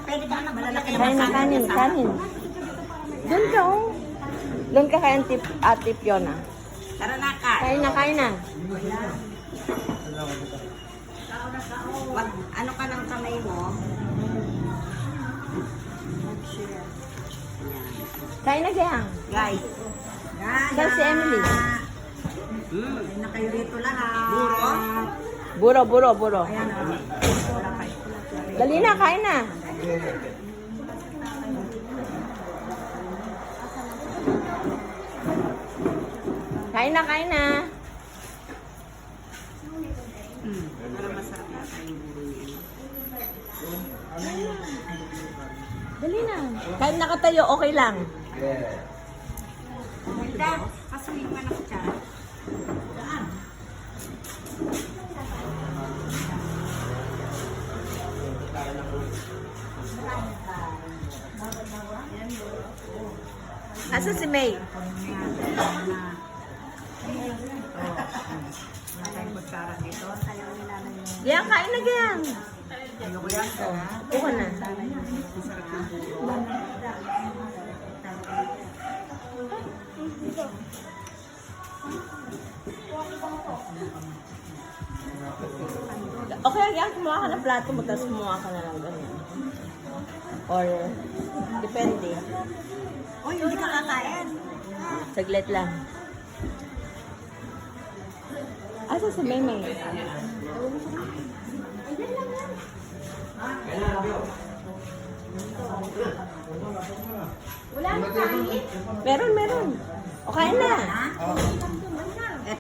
Pwede ka na malalaki Kain na, kanin, kanin. Doon ka, oh. Doon ka kay Ate Fiona. Tara na ka. Kain na, kain na. Wag, ano ka ng kamay mo? Kain na, Gayang. Guys. Saan si Emily? Kain na kayo dito lahat. Buro. Ayan o. Dali na, kain na. Kain na. Para masarap na tayong buro niya. Dali na. Kahit nakatayo, okay lang. Ganda. Kasuhin mo anak siya. Daan. Asa si May? Gayang, kain na, Gayang. Upo na. Okay, Gayang, kumuha ka ng plato mo, tapos kumuha ka na lang ganyan. Or, depende. Uy, hindi ka kakain. Saglit lang. Asa si May? Wala na kain? Meron. O, kain na.